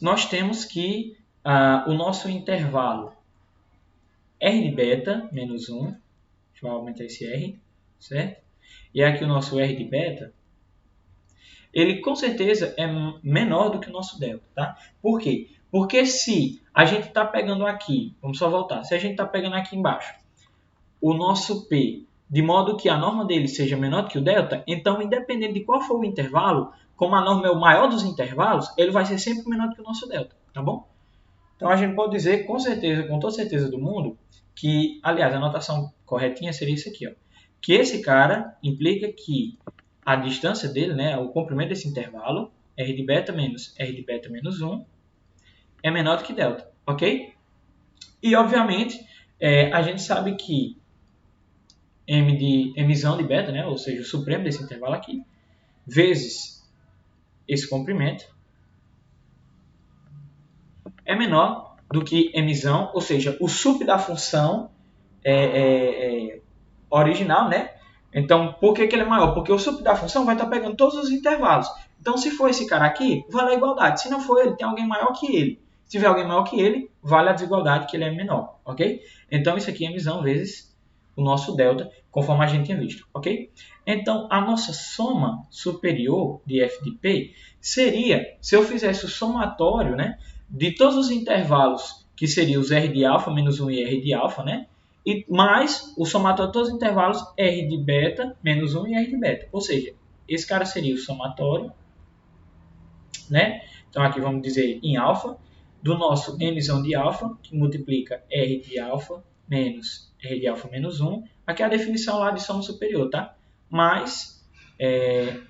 Nós temos que o nosso intervalo R de beta menos 1, deixa eu aumentar esse R, certo? e aqui o nosso R de beta, ele com certeza é menor do que o nosso delta, tá? Por quê? Porque se a gente está pegando aqui, vamos só voltar, se a gente está pegando aqui embaixo o nosso P, de modo que a norma dele seja menor do que o delta, então independente de qual for o intervalo, como a norma é o maior dos intervalos, ele vai ser sempre menor do que o nosso delta, tá bom? Então a gente pode dizer com certeza, com toda certeza do mundo, que, aliás, a notação corretinha seria isso aqui, ó, que esse cara implica que a distância dele, né, o comprimento desse intervalo, R de beta menos R de beta menos 1, é menor do que delta, ok? E, obviamente, a gente sabe que mzão de beta, né, ou seja, o supremo desse intervalo aqui, vezes esse comprimento, é menor do que mzão, ou seja, o sup da função original, né? Então, por que ele é maior? Porque o sup da função vai estar pegando todos os intervalos. Então, se for esse cara aqui, vale a igualdade. Se não for ele, tem alguém maior que ele. Se tiver alguém maior que ele, vale a desigualdade, que ele é menor, ok? Então, isso aqui é mzão vezes o nosso delta, conforme a gente tinha visto, ok? Então, a nossa soma superior de f de p seria, se eu fizesse o somatório, né, de todos os intervalos, que seriam os r de alfa menos 1 e r de alfa, né? E mais o somatório de todos os intervalos R de beta menos 1 e R de beta. Ou seja, esse cara seria o somatório, né? Então aqui vamos dizer em alfa, do nosso mzão de alfa, que multiplica R de alfa menos R de alfa menos 1. Aqui é a definição lá de soma superior, tá? Mais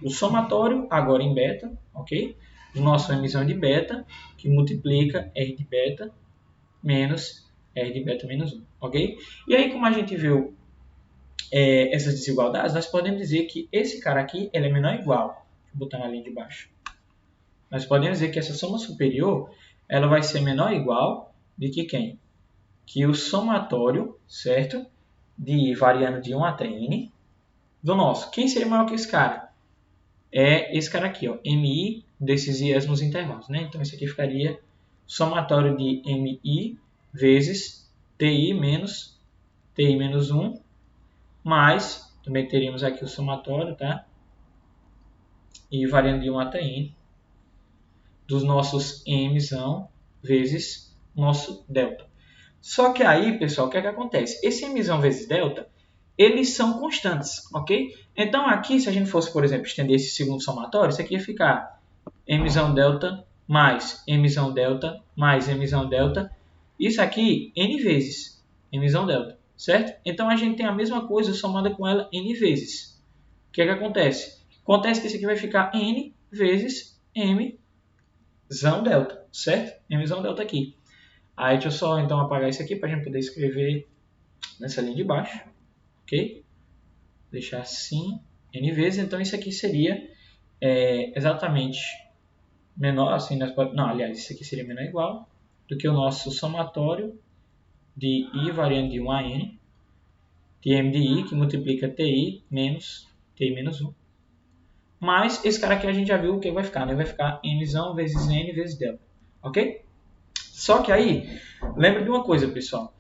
o somatório, agora em beta, ok? Do nosso mzão de beta, que multiplica R de beta menos R de beta menos 1, ok? E aí, como a gente viu essas desigualdades, nós podemos dizer que esse cara aqui ele é menor ou igual. Deixa eu botar na linha de baixo. Nós podemos dizer que essa soma superior ela vai ser menor ou igual de que quem? Que o somatório, certo? De variando de 1 até n do nosso. Quem seria maior que esse cara? É esse cara aqui, ó, mi desses iésmos intervalos, né? Então, isso aqui ficaria somatório de mi vezes ti menos 1, mais, também teríamos aqui o somatório, tá? E variando de 1 até n, dos nossos mzão vezes nosso delta. Só que aí, pessoal, o que é que acontece? Esse mzão vezes delta, eles são constantes, ok? Então aqui, se a gente fosse, por exemplo, estender esse segundo somatório, isso aqui ia ficar mzão delta mais mzão delta mais mzão delta. Isso aqui, n vezes mzão delta, certo? Então, a gente tem a mesma coisa somada com ela n vezes. O que é que acontece? Acontece que isso aqui vai ficar n vezes mzão delta, certo? mzão delta aqui. Aí, deixa eu só, então, apagar isso aqui para a gente poder escrever nessa linha de baixo, ok? Deixar assim, n vezes. Então, isso aqui seria exatamente menor, assim, não, aliás, isso aqui seria menor ou igual do que o nosso somatório de i variando de 1 a n, de m de i, que multiplica ti menos 1. Mas esse cara aqui a gente já viu o que vai ficar, né? Vai ficar mzão vezes n vezes delta, ok? Só que aí, lembra de uma coisa, pessoal.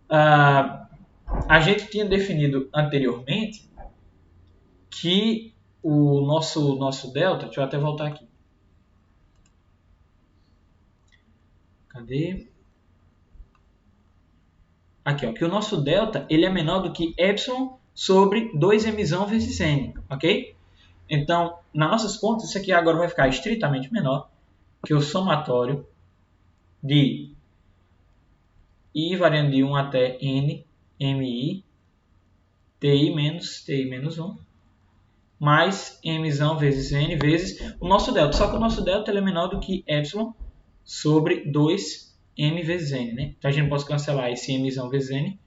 A gente tinha definido anteriormente que o nosso delta, deixa eu até voltar aqui. Cadê? Aqui, ó, que o nosso delta ele é menor do que epsilon sobre 2mzão vezes n, ok? Então, nas nossas contas, isso aqui agora vai ficar estritamente menor que o somatório de i variando de 1 até n, mi, ti menos 1, mais mzão vezes n vezes o nosso delta. Só que o nosso delta ele é menor do que epsilon sobre 2m vezes n, né? Então, a gente pode cancelar esse mzão vezes n.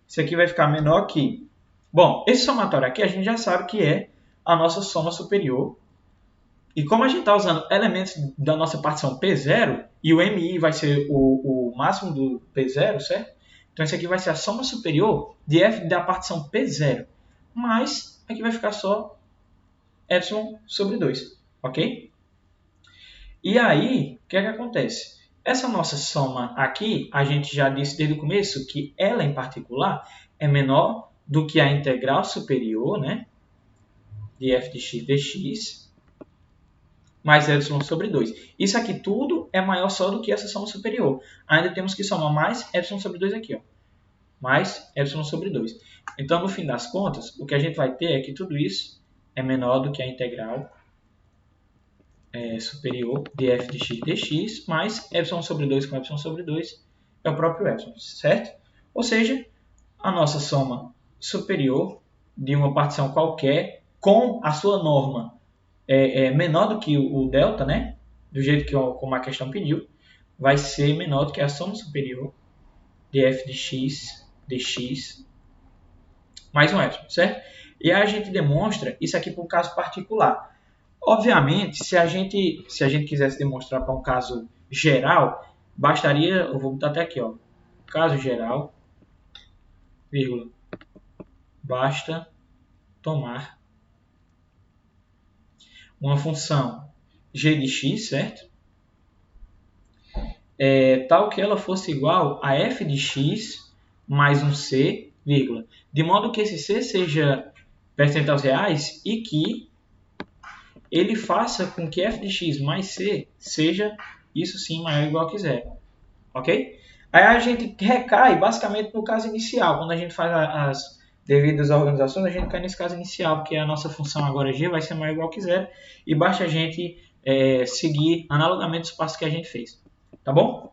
Isso aqui vai ficar menor que... Bom, esse somatório aqui a gente já sabe que é a nossa soma superior. E como a gente está usando elementos da nossa partição P0, e o MI vai ser o máximo do P0, certo? Então, isso aqui vai ser a soma superior de F da partição P0. Mas, aqui vai ficar só epsilon sobre 2, ok? E aí, o que é que acontece? Essa nossa soma aqui, a gente já disse desde o começo que ela, em particular, é menor do que a integral superior, né? de f de x dx mais epsilon sobre 2. Isso aqui tudo é maior só do que essa soma superior. Ainda temos que somar mais epsilon sobre 2 aqui, ó. Mais epsilon sobre 2. Então, no fim das contas, o que a gente vai ter é que tudo isso é menor do que a integral superior de f de x dx mais epsilon sobre 2 com epsilon sobre 2 é o próprio epsilon, certo? Ou seja, a nossa soma superior de uma partição qualquer com a sua norma menor do que o delta, né? Do jeito que como a questão pediu, vai ser menor do que a soma superior de f de x dx mais um epsilon, certo? E aí a gente demonstra isso aqui para um caso particular. Obviamente, se a gente quisesse demonstrar para um caso geral, bastaria, eu vou botar até aqui, ó, caso geral, vírgula, basta tomar uma função g de x, certo? Tal que ela fosse igual a f de x mais um c, vírgula, de modo que esse c seja percentual reais e que ele faça com que f de x mais c seja, isso sim, maior ou igual que zero. Ok? Aí a gente recai basicamente no caso inicial. Quando a gente faz as devidas organizações, a gente cai nesse caso inicial, porque a nossa função agora g vai ser maior ou igual que zero, e basta a gente seguir analogamente os passos que a gente fez. Tá bom?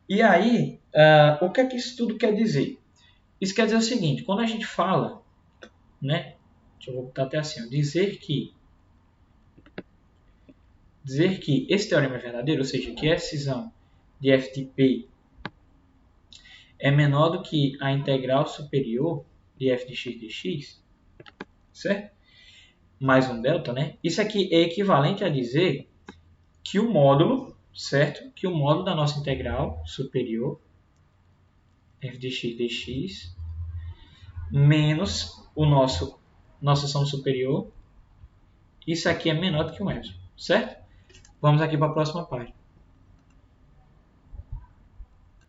E aí, o que é que isso tudo quer dizer? Isso quer dizer o seguinte, quando a gente fala, né? Deixa eu botar até assim, ó, dizer que esse teorema é verdadeiro, ou seja, que a decisão de f de p é menor do que a integral superior de f de x dx, certo? Mais um delta, né? Isso aqui é equivalente a dizer que o módulo, certo? Que o módulo da nossa integral superior, f de x dx, menos nossa soma superior, isso aqui é menor do que um epsilon, certo? Vamos aqui para a próxima página.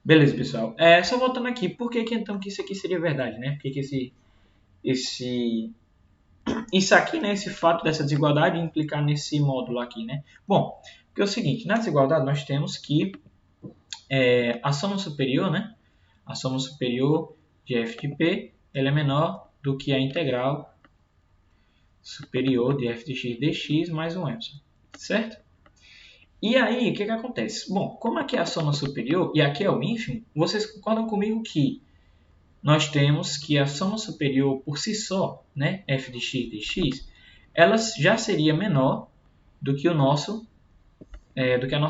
Beleza, pessoal. Só voltando aqui, por que então que isso aqui seria verdade, né? Por que isso aqui, né? Esse fato dessa desigualdade implicar nesse módulo aqui, né? Bom, porque é o seguinte, na desigualdade nós temos que a soma superior, né? A soma superior de f de p, ela é menor do que a integral superior de f de x dx mais um epsilon, certo? E aí, o que acontece? Bom, como aqui é a soma superior e aqui é o ínfimo, vocês concordam comigo que nós temos que a soma superior por si só, né, f de x dx, ela já seria menor do que a nossa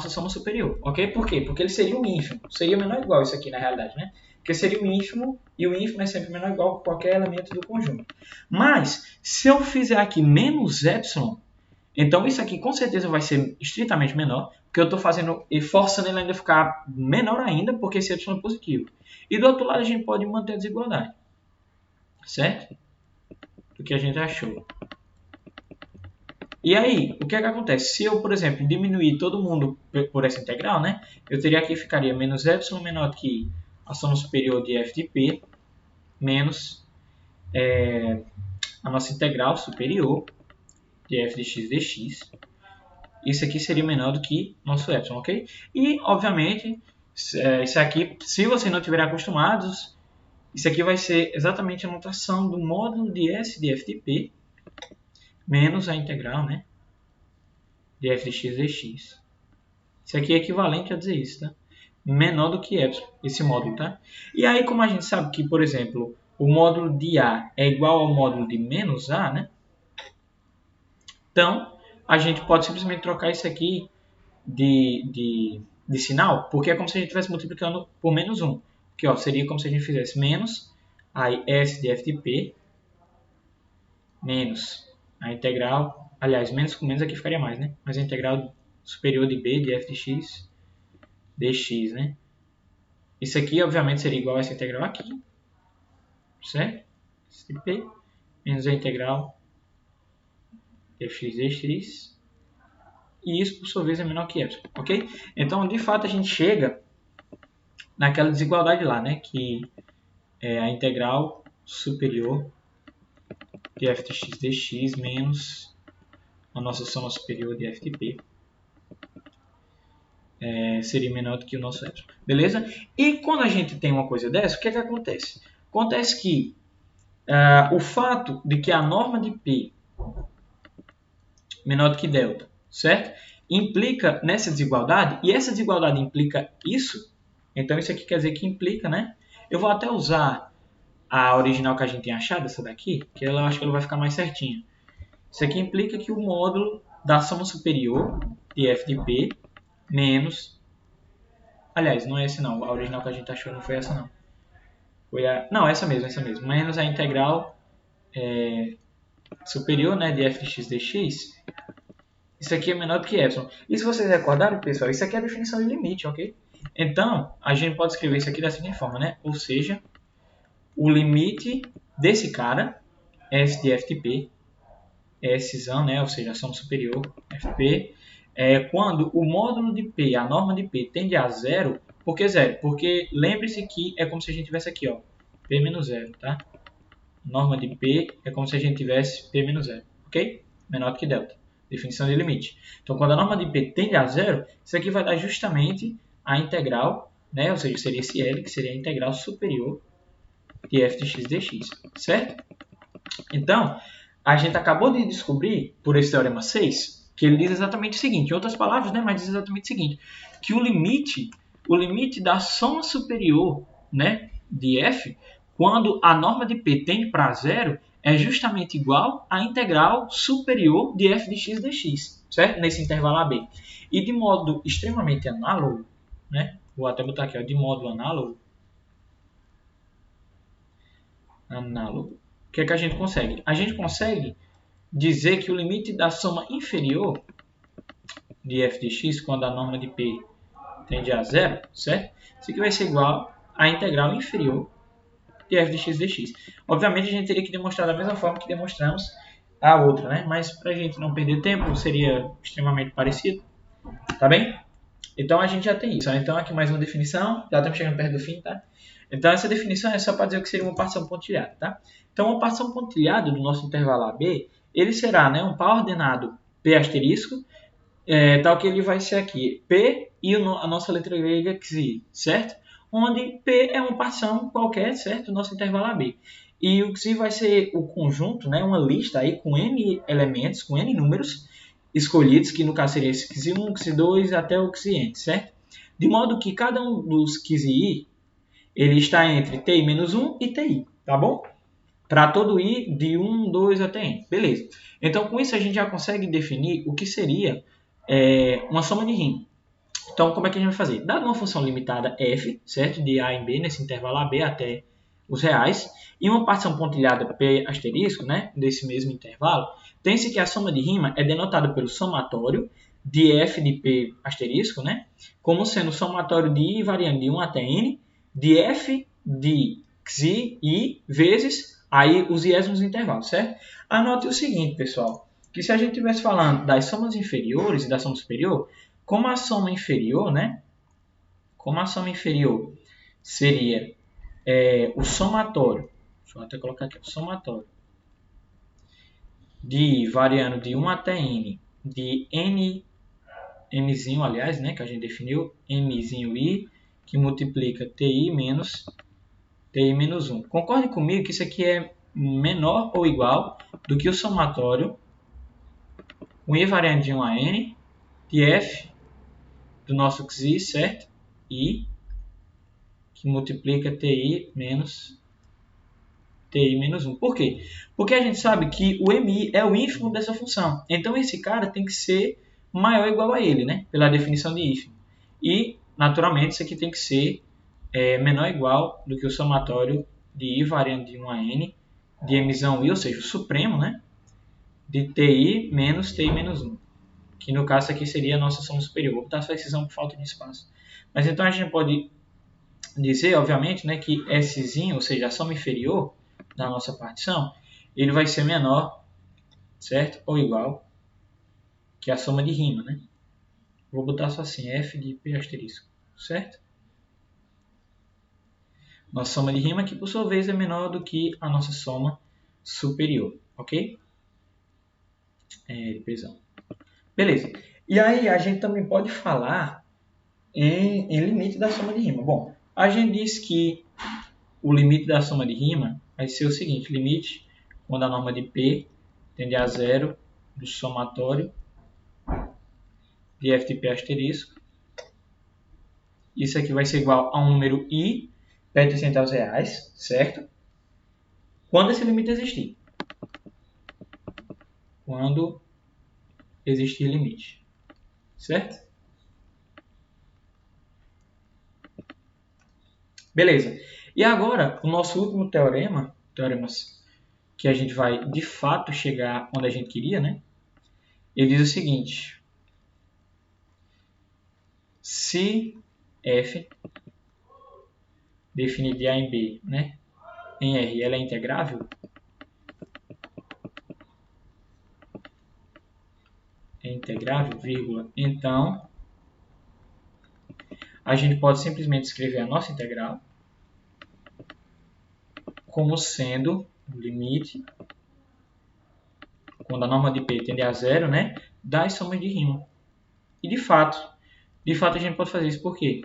soma superior, ok? Por quê? Porque ele seria o ínfimo, seria menor ou igual isso aqui na realidade, né? Porque seria o ínfimo, e o ínfimo é sempre menor ou igual que qualquer elemento do conjunto. Mas, se eu fizer aqui menos epsilon, então isso aqui com certeza vai ser estritamente menor, porque eu estou fazendo e forçando ele ainda a ficar menor ainda, porque esse epsilon é positivo. E do outro lado a gente pode manter a desigualdade, certo? Do que a gente achou. E aí, o que acontece? Se eu, por exemplo, diminuir todo mundo por essa integral, né? Eu teria aqui, ficaria menos epsilon menor que a soma superior de f de p, menos a nossa integral superior de f de x dx. Isso aqui seria menor do que nosso epsilon, ok? E, obviamente, isso aqui, se vocês não estiverem acostumados, isso aqui vai ser exatamente a notação do módulo de S de f de p menos a integral, né, de f de x dx. Isso aqui é equivalente a dizer isso, tá? Menor do que epsilon, esse módulo, tá? E aí, como a gente sabe que, por exemplo, o módulo de A é igual ao módulo de menos A, né? Então, a gente pode simplesmente trocar isso aqui de sinal, porque é como se a gente estivesse multiplicando por menos 1. Que ó, seria como se a gente fizesse menos aí S de f de p menos a integral, aliás, menos com menos aqui ficaria mais, né? Mas a integral superior de b de f de x dx, né? Isso aqui, obviamente, seria igual a essa integral aqui, certo? S de p menos a integral de f de x dx. E isso, por sua vez, é menor que epsilon, ok? Então, de fato, a gente chega naquela desigualdade lá, né? Que é a integral superior de f de x dx menos a nossa soma superior de f de p seria menor do que o nosso epsilon. Beleza? E quando a gente tem uma coisa dessa, o que é que acontece? Acontece que o fato de que a norma de P menor do que delta, certo? Implica nessa desigualdade, e essa desigualdade implica isso, então isso aqui quer dizer que implica, né? Eu vou até usar a original que a gente tem achado, essa daqui, que eu acho que ela vai ficar mais certinha. Isso aqui implica que o módulo da soma superior de f de P menos... Aliás, não é esse não, a original que a gente achou não foi essa não. Foi não, essa mesmo. Menos a integral superior, né, de f de x dx. Isso aqui é menor do que epsilon. E se vocês recordarem, pessoal, isso aqui é a definição de limite, ok? Então, a gente pode escrever isso aqui da seguinte forma, né? Ou seja, o limite desse cara, f de P, Szão, né? Ou seja, a soma superior, fp, quando o módulo de P, a norma de P, tende a zero. Por que zero? Porque lembre-se que é como se a gente tivesse aqui, ó, P menos zero, tá? Norma de P é como se a gente tivesse P menos zero, ok? Menor do que delta. Definição de limite. Então, quando a norma de P tende a zero, isso aqui vai dar justamente a integral, né? Ou seja, seria esse L, que seria a integral superior de f de x dx, certo? Então, a gente acabou de descobrir, por esse teorema 6, que ele diz exatamente o seguinte, em outras palavras, né? Mas diz exatamente o seguinte, que o limite da soma superior, né, de f, quando a norma de P tende para zero, é justamente igual à integral superior de f de x dx, certo? Nesse intervalo AB. E de modo extremamente análogo, né? Vou até botar aqui, ó, de modo análogo. O que é que a gente consegue? A gente consegue dizer que o limite da soma inferior de f de x, quando a norma de P tende a zero, certo? Isso aqui vai ser igual à integral inferior de f de x dx. Obviamente, a gente teria que demonstrar da mesma forma que demonstramos a outra, né? Mas para a gente não perder tempo, seria extremamente parecido, tá bem? Então, a gente já tem isso. Então, aqui mais uma definição. Já estamos chegando perto do fim, tá? Então, essa definição é só para dizer o que seria uma partição pontilhada, tá? Então, uma partição pontilhada do nosso intervalo AB, ele será, né, um par ordenado P asterisco, tal que ele vai ser aqui P e a nossa letra grega xi, certo? Onde P é uma partição qualquer, certo? Do nosso intervalo AB. E o xi vai ser o conjunto, né, uma lista aí com n elementos, com n números escolhidos, que no caso seria esse xi1, xi2 até o xn, certo? De modo que cada um dos xi, ele está entre ti menos 1 e ti, tá bom? Para todo i de 1, 2 até n. Beleza. Então, com isso, a gente já consegue definir o que seria uma soma de rima. Então, como é que a gente vai fazer? Dada uma função limitada f, certo? De a em b, nesse intervalo AB até os reais, e uma partição pontilhada p asterisco, né? Desse mesmo intervalo, tem-se que a soma de rima é denotada pelo somatório de f de p asterisco, né? Como sendo o somatório de i variando de 1 até n, de f de xi i vezes aí os i's nos intervalos, certo? Anote o seguinte, pessoal, que se a gente estivesse falando das somas inferiores e da soma superior, como a soma inferior, né? Como a soma inferior seria o somatório, deixa eu até colocar aqui, o somatório de variando de 1 até n, de mzinho, aliás, né, que a gente definiu, mzinho i, que multiplica ti menos 1. Concorde comigo que isso aqui é menor ou igual do que o somatório com i variando de 1 a n de f do nosso xi, certo? I, que multiplica ti menos 1. Por quê? Porque a gente sabe que o mi é o ínfimo dessa função. Então, esse cara tem que ser maior ou igual a ele, né? Pela definição de ínfimo. E, naturalmente, isso aqui tem que ser menor ou igual do que o somatório de i variando de 1 a n de mzão i, ou seja, o supremo, né? De ti menos 1. Que no caso aqui seria a nossa soma superior. Vou botar só excisão por falta de espaço. Mas então a gente pode dizer, obviamente, né, que Szinho, ou seja, a soma inferior da nossa partição, ele vai ser menor, certo? Ou igual que a soma de rima, né? Vou botar só assim, f de p asterisco, certo? Nossa soma de rima que, por sua vez, é menor do que a nossa soma superior. ok? LPzão. Beleza. E aí a gente também pode falar em limite da soma de rima. Bom, a gente disse que o limite da soma de rima vai ser o seguinte: limite quando a norma de P tende a zero do somatório de f de P asterisco. Isso aqui vai ser igual a um número I pertencente aos reais, certo? Quando esse limite existir. Quando existir limite, certo? Beleza. E agora, o nosso último teorema, teoremas que a gente vai de fato chegar onde a gente queria, né? Ele diz o seguinte: se f definido de A em B, né, em R, ela é integrável, vírgula, então a gente pode simplesmente escrever a nossa integral como sendo o limite, quando a norma de P tende a zero, né, das somas de rima. E de fato a gente pode fazer isso por quê?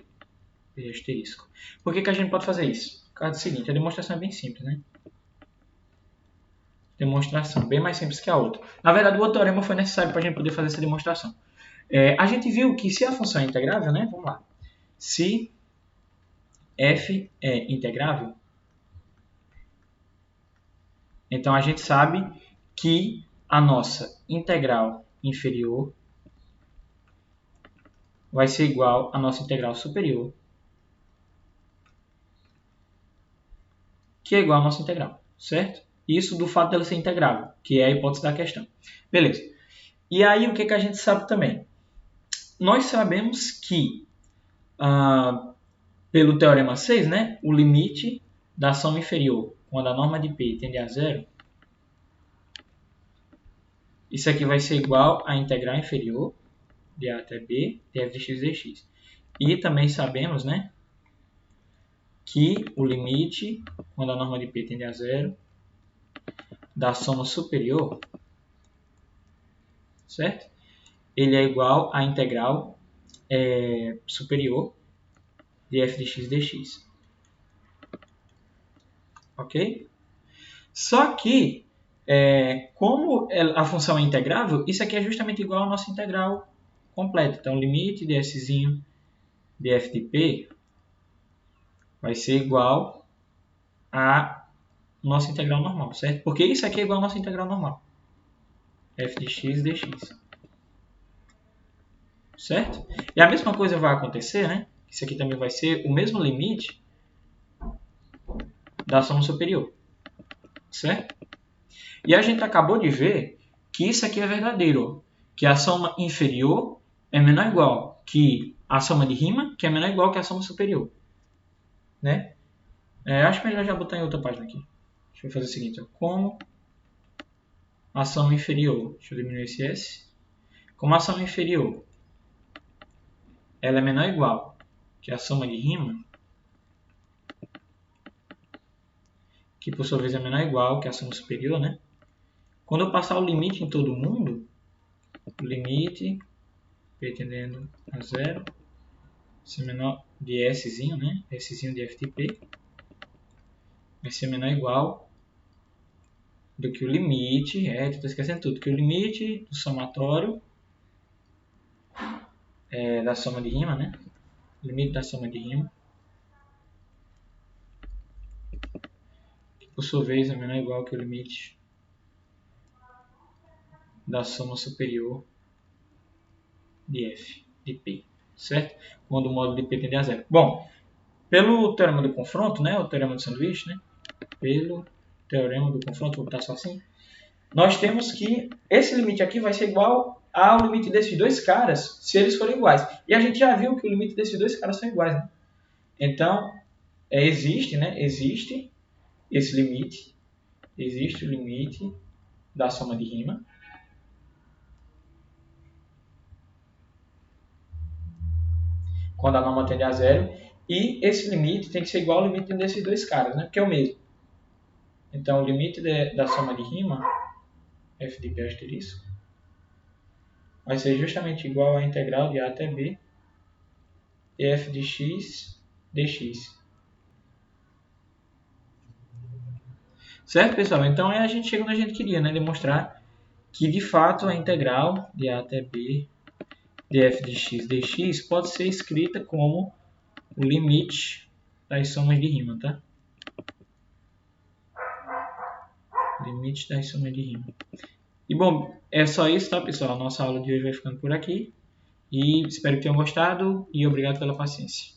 Asterisco. Por que a gente pode fazer isso? Por causa do seguinte, a demonstração é bem simples, né? Demonstração, bem mais simples que a outra. Na verdade, o outro teorema foi necessário para a gente poder fazer essa demonstração. A gente viu que se a função é integrável, né? Vamos lá. Se f é integrável, então a gente sabe que a nossa integral inferior vai ser igual à nossa integral superior, que é igual à nossa integral, certo? Isso do fato dela ser integrável, que é a hipótese da questão. Beleza. E aí, o que a gente sabe também? Nós sabemos que, pelo teorema 6, né, o limite da soma inferior, quando a norma de P tende a zero, isso aqui vai ser igual à integral inferior de A até B, de f de x dx. E também sabemos, né, que o limite, quando a norma de P tende a zero, da soma superior, certo? Ele é igual à integral superior de f de x dx. Ok? Só que, como a função é integrável, isso aqui é justamente igual à nossa integral completa. Então, o limite de szinho de f de p vai ser igual a nossa integral normal, certo? Porque isso aqui é igual à nossa integral normal. F de x dx. Certo? E a mesma coisa vai acontecer, né? Isso aqui também vai ser o mesmo limite da soma superior. Certo? E a gente acabou de ver que isso aqui é verdadeiro. Que a soma inferior é menor ou igual que a soma de rima, que é menor ou igual que a soma superior. Né? Acho melhor já botar em outra página aqui. Deixa eu fazer o seguinte. Ó. Como a soma inferior... Deixa eu diminuir esse S. Como a soma inferior ela é menor ou igual que a soma de rima, que por sua vez é menor ou igual que a soma superior, né? Quando eu passar o limite em todo mundo, o limite P tendendo a zero, ser menor de Szinho, né? Szinho de f de P, vai ser menor ou igual do que o limite, estou esquecendo tudo, que o limite do somatório da soma de rima, né? Limite da soma de rima, que por sua vez é menor ou igual que o limite da soma superior de f de P, certo? Quando o módulo de P tende a zero. Bom, pelo teorema do confronto, né? O teorema do sanduíche, né? Pelo teorema do confronto, vou botar só assim, nós temos que esse limite aqui vai ser igual ao limite desses dois caras, se eles forem iguais. E a gente já viu que o limite desses dois caras são iguais, né? Então, existe esse limite, existe o limite da soma de rima, quando a norma tende a zero, e esse limite tem que ser igual ao limite desses dois caras, né? Porque é o mesmo. Então, o limite da soma de rima f de b asterisco, vai ser justamente igual à integral de a até b de f de x dx. Certo, pessoal? Então a gente chega onde a gente queria, né? Demonstrar que de fato a integral de a até b de f de x dx pode ser escrita como o limite das somas de Riemann, tá? Limite das somas de Riemann. E bom, é só isso, tá, pessoal? A nossa aula de hoje vai ficando por aqui. E espero que tenham gostado e obrigado pela paciência.